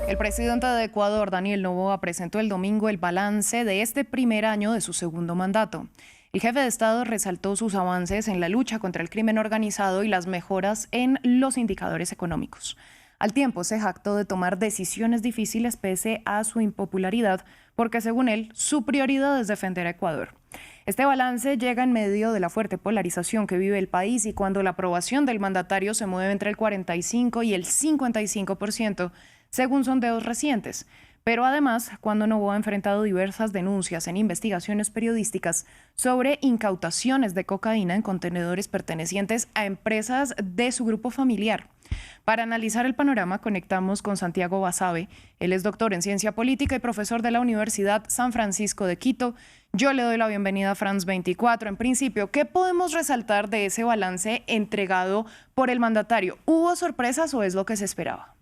El presidente de Ecuador, Daniel Noboa, presentó el domingo el balance de este primer año de su segundo mandato. El jefe de Estado resaltó sus avances en la lucha contra el crimen organizado y las mejoras en los indicadores económicos. Al tiempo, se jactó de tomar decisiones difíciles pese a su impopularidad, porque según él, su prioridad es defender a Ecuador. Este balance llega en medio de la fuerte polarización que vive el país y cuando la aprobación del mandatario se mueve entre el 45 y el 55%, según sondeos recientes. Pero además, cuando Noboa ha enfrentado diversas denuncias en investigaciones periodísticas sobre incautaciones de cocaína en contenedores pertenecientes a empresas de su grupo familiar. Para analizar el panorama, conectamos con Santiago Basabe. Él es doctor en ciencia política y profesor de la Universidad San Francisco de Quito. Yo le doy la bienvenida a France 24. En principio, ¿qué podemos resaltar de ese balance entregado por el mandatario? ¿Hubo sorpresas o es lo que se esperaba?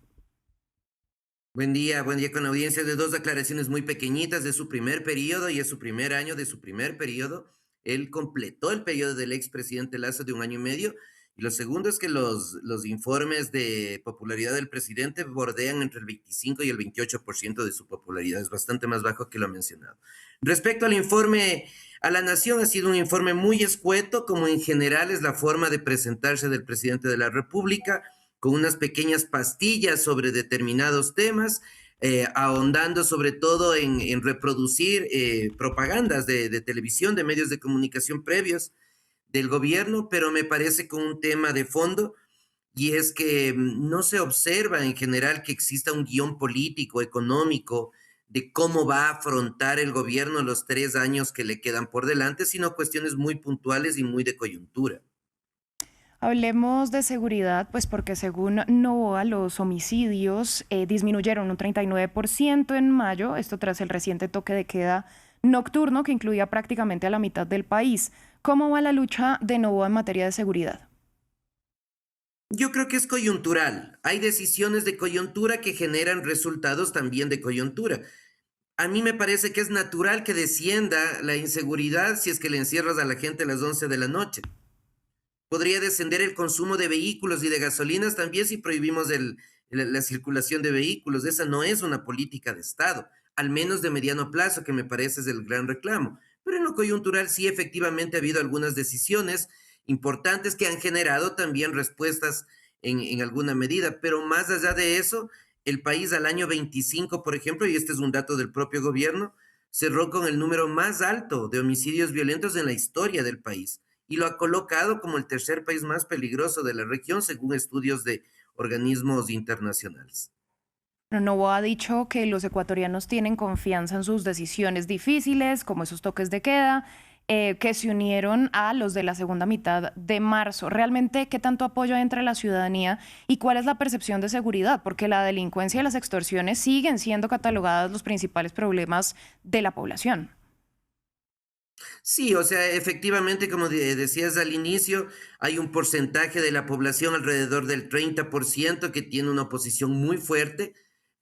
Buen día con audiencia de dos declaraciones muy pequeñitas de su primer periodo y es su primer año de su primer periodo. Él completó el periodo del expresidente Lazo de un año y medio. Y lo segundo es que los informes de popularidad del presidente bordean entre el 25 y el 28% de su popularidad. Es bastante más bajo que lo mencionado. Respecto al informe a la nación, ha sido un informe muy escueto, como en general es la forma de presentarse del presidente de la República, con unas pequeñas pastillas sobre determinados temas, ahondando sobre todo en reproducir propagandas de televisión, de medios de comunicación previos del gobierno, pero me parece con un tema de fondo, y es que no se observa en general que exista un guión político, económico, de cómo va a afrontar el gobierno los 3 años que le quedan por delante, sino cuestiones muy puntuales y muy de coyuntura. Hablemos de seguridad, pues porque según Novoa, los homicidios disminuyeron un 39% en mayo, esto tras el reciente toque de queda nocturno que incluía prácticamente a la mitad del país. ¿Cómo va la lucha de Novoa en materia de seguridad? Yo creo que es coyuntural. Hay decisiones de coyuntura que generan resultados también de coyuntura. A mí me parece que es natural que descienda la inseguridad si es que le encierras a la gente a las 11 de la noche. Podría descender el consumo de vehículos y de gasolinas también si prohibimos la circulación de vehículos. Esa no es una política de Estado, al menos de mediano plazo, que me parece es el gran reclamo. Pero en lo coyuntural sí efectivamente ha habido algunas decisiones importantes que han generado también respuestas en alguna medida. Pero más allá de eso, el país al año 25, por ejemplo, y este es un dato del propio gobierno, cerró con el número más alto de homicidios violentos en la historia del país y lo ha colocado como el tercer país más peligroso de la región, según estudios de organismos internacionales. Novoa ha dicho que los ecuatorianos tienen confianza en sus decisiones difíciles, como esos toques de queda, que se unieron a los de la segunda mitad de marzo. ¿Realmente qué tanto apoyo hay entre la ciudadanía y cuál es la percepción de seguridad? Porque la delincuencia y las extorsiones siguen siendo catalogadas los principales problemas de la población. Sí, o sea, efectivamente, como decías al inicio, hay un porcentaje de la población, alrededor del 30%, que tiene una oposición muy fuerte.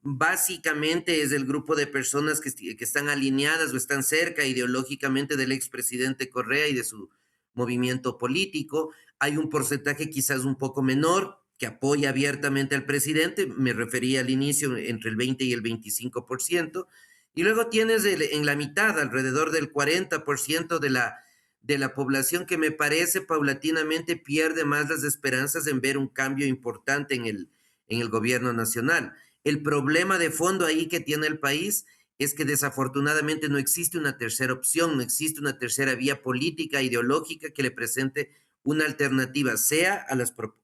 Básicamente es el grupo de personas que están alineadas o están cerca ideológicamente del expresidente Correa y de su movimiento político. Hay un porcentaje quizás un poco menor que apoya abiertamente al presidente, me refería al inicio entre el 20 y el 25%. Y luego tienes en la mitad, alrededor del 40% de la población que me parece paulatinamente pierde más las esperanzas en ver un cambio importante en el gobierno nacional. El problema de fondo ahí que tiene el país es que desafortunadamente no existe una tercera opción, no existe una tercera vía política, ideológica que le presente una alternativa, sea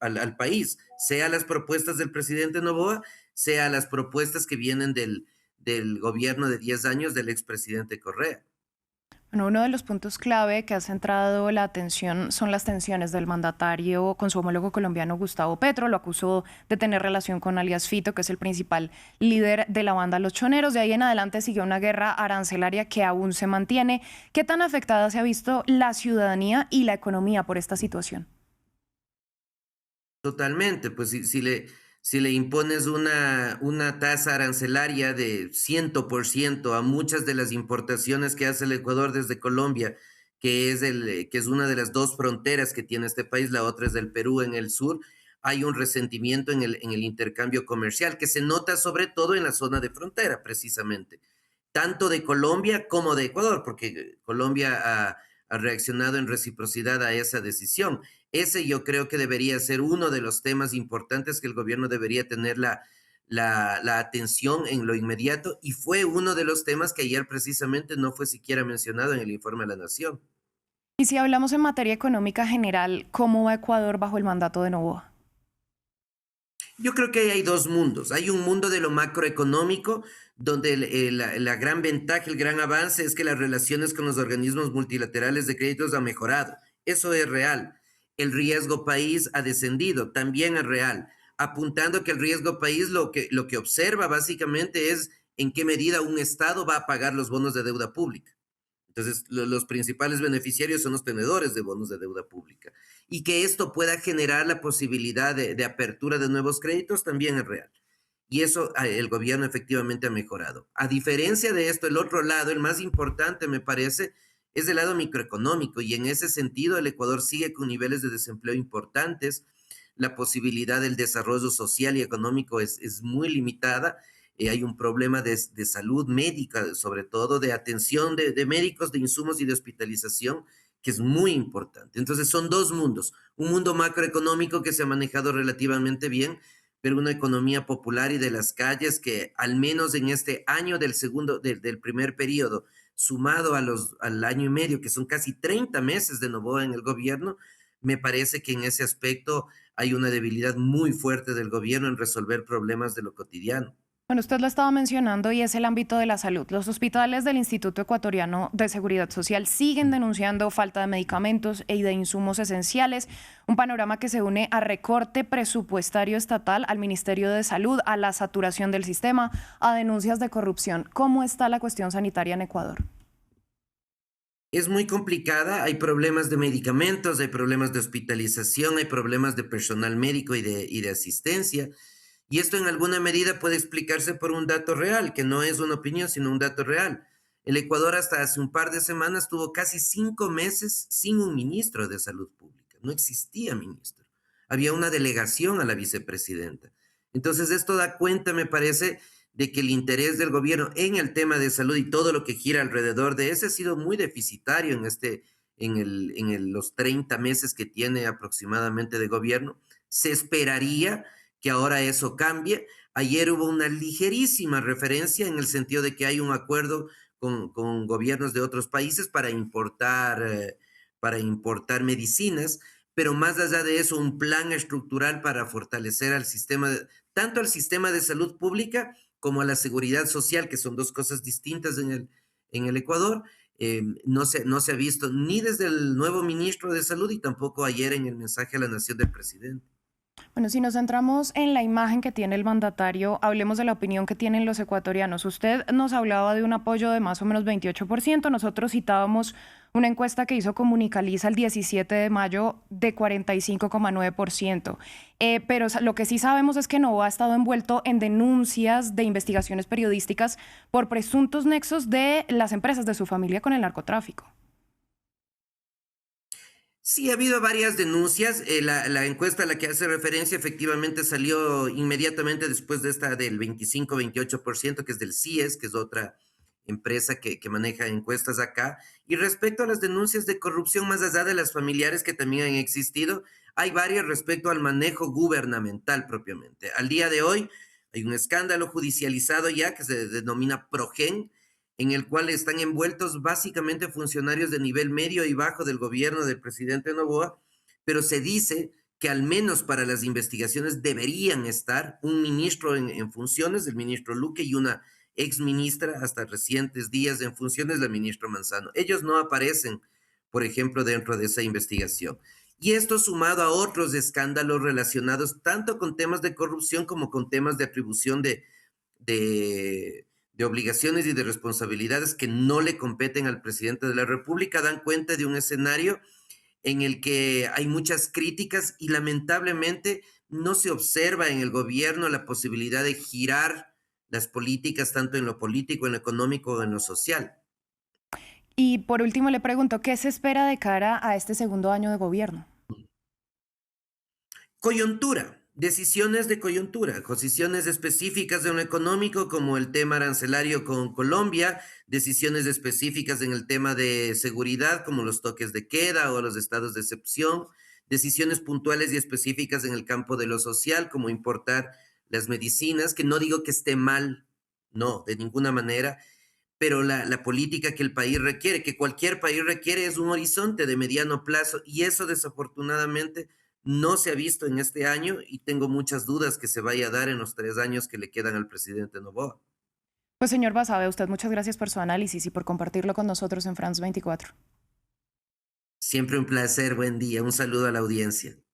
al país, sea a las propuestas del presidente Noboa, sea a las propuestas que vienen del gobierno de 10 años del expresidente Correa. Bueno, uno de los puntos clave que ha centrado la atención son las tensiones del mandatario con su homólogo colombiano Gustavo Petro. Lo acusó de tener relación con alias Fito, que es el principal líder de la banda Los Choneros. De ahí en adelante siguió una guerra arancelaria que aún se mantiene. ¿Qué tan afectada se ha visto la ciudadanía y la economía por esta situación? Totalmente, pues si le impones una tasa arancelaria de 100% a muchas de las importaciones que hace el Ecuador desde Colombia, que es una de las dos fronteras que tiene este país, la otra es del Perú en el sur, hay un resentimiento en el intercambio comercial que se nota sobre todo en la zona de frontera, precisamente, tanto de Colombia como de Ecuador, porque Colombia ha reaccionado en reciprocidad a esa decisión. Ese yo creo que debería ser uno de los temas importantes que el gobierno debería tener la atención en lo inmediato y fue uno de los temas que ayer precisamente no fue siquiera mencionado en el informe de la Nación. Y si hablamos en materia económica general, ¿cómo va Ecuador bajo el mandato de Noboa? Yo creo que hay dos mundos. Hay un mundo de lo macroeconómico, donde la gran ventaja, el gran avance es que las relaciones con los organismos multilaterales de créditos han mejorado. Eso es real. El riesgo país ha descendido, también es real, apuntando que el riesgo país lo que observa básicamente es en qué medida un Estado va a pagar los bonos de deuda pública. Entonces, los principales beneficiarios son los tenedores de bonos de deuda pública. Y que esto pueda generar la posibilidad de apertura de nuevos créditos también es real. Y eso el gobierno efectivamente ha mejorado. A diferencia de esto, el otro lado, el más importante me parece, es el lado microeconómico. Y en ese sentido, el Ecuador sigue con niveles de desempleo importantes. La posibilidad del desarrollo social y económico es muy limitada. Hay un problema de salud médica, sobre todo de atención de médicos, de insumos y de hospitalización, que es muy importante. Entonces son dos mundos, un mundo macroeconómico que se ha manejado relativamente bien, pero una economía popular y de las calles que al menos en este año del primer periodo, sumado al año y medio, que son casi 30 meses de Noboa en el gobierno, me parece que en ese aspecto hay una debilidad muy fuerte del gobierno en resolver problemas de lo cotidiano. Bueno, usted lo estaba mencionando y es el ámbito de la salud. Los hospitales del Instituto Ecuatoriano de Seguridad Social siguen denunciando falta de medicamentos y de insumos esenciales, un panorama que se une a recorte presupuestario estatal, al Ministerio de Salud, a la saturación del sistema, a denuncias de corrupción. ¿Cómo está la cuestión sanitaria en Ecuador? Es muy complicada, hay problemas de medicamentos, hay problemas de hospitalización, hay problemas de personal médico y de asistencia. Y esto en alguna medida puede explicarse por un dato real, que no es una opinión, sino un dato real. El Ecuador hasta hace un par de semanas tuvo casi 5 meses sin un ministro de salud pública. No existía ministro. Había una delegación a la vicepresidenta. Entonces esto da cuenta, me parece, de que el interés del gobierno en el tema de salud y todo lo que gira alrededor de ese ha sido muy deficitario los 30 meses que tiene aproximadamente de gobierno. Se esperaría que ahora eso cambie. Ayer hubo una ligerísima referencia en el sentido de que hay un acuerdo con gobiernos de otros países para importar medicinas, pero más allá de eso, un plan estructural para fortalecer al sistema, tanto al sistema de salud pública como a la seguridad social, que son dos cosas distintas en el Ecuador. No se ha visto ni desde el nuevo ministro de Salud y tampoco ayer en el mensaje a la nación del presidente. Bueno, si nos centramos en la imagen que tiene el mandatario, hablemos de la opinión que tienen los ecuatorianos. Usted nos hablaba de un apoyo de más o menos 28%. Nosotros citábamos una encuesta que hizo Comunicaliza el 17 de mayo de 45,9%. Pero lo que sí sabemos es que Noboa ha estado envuelto en denuncias de investigaciones periodísticas por presuntos nexos de las empresas de su familia con el narcotráfico. Sí, ha habido varias denuncias. La encuesta a la que hace referencia efectivamente salió inmediatamente después de esta del 25-28%, que es del CIES, que es otra empresa que maneja encuestas acá. Y respecto a las denuncias de corrupción, más allá de las familiares que también han existido, hay varias respecto al manejo gubernamental propiamente. Al día de hoy hay un escándalo judicializado ya que se denomina Progen, en el cual están envueltos básicamente funcionarios de nivel medio y bajo del gobierno del presidente Noboa, pero se dice que al menos para las investigaciones deberían estar un ministro en funciones, el ministro Luque, y una exministra hasta recientes días en funciones, la ministra Manzano. Ellos no aparecen, por ejemplo, dentro de esa investigación. Y esto sumado a otros escándalos relacionados tanto con temas de corrupción como con temas de atribución de de obligaciones y de responsabilidades que no le competen al presidente de la República, dan cuenta de un escenario en el que hay muchas críticas y lamentablemente no se observa en el gobierno la posibilidad de girar las políticas tanto en lo político, en lo económico o en lo social. Y por último le pregunto, ¿qué se espera de cara a este segundo año de gobierno? Coyuntura. Decisiones de coyuntura, decisiones específicas de lo económico, como el tema arancelario con Colombia, decisiones específicas en el tema de seguridad, como los toques de queda o los estados de excepción, decisiones puntuales y específicas en el campo de lo social, como importar las medicinas, que no digo que esté mal, no, de ninguna manera, pero la política que el país requiere, que cualquier país requiere, es un horizonte de mediano plazo y eso desafortunadamente no se ha visto en este año y tengo muchas dudas que se vaya a dar en los 3 años que le quedan al presidente Noboa. Pues señor Basabe, usted muchas gracias por su análisis y por compartirlo con nosotros en France 24. Siempre un placer, buen día, un saludo a la audiencia.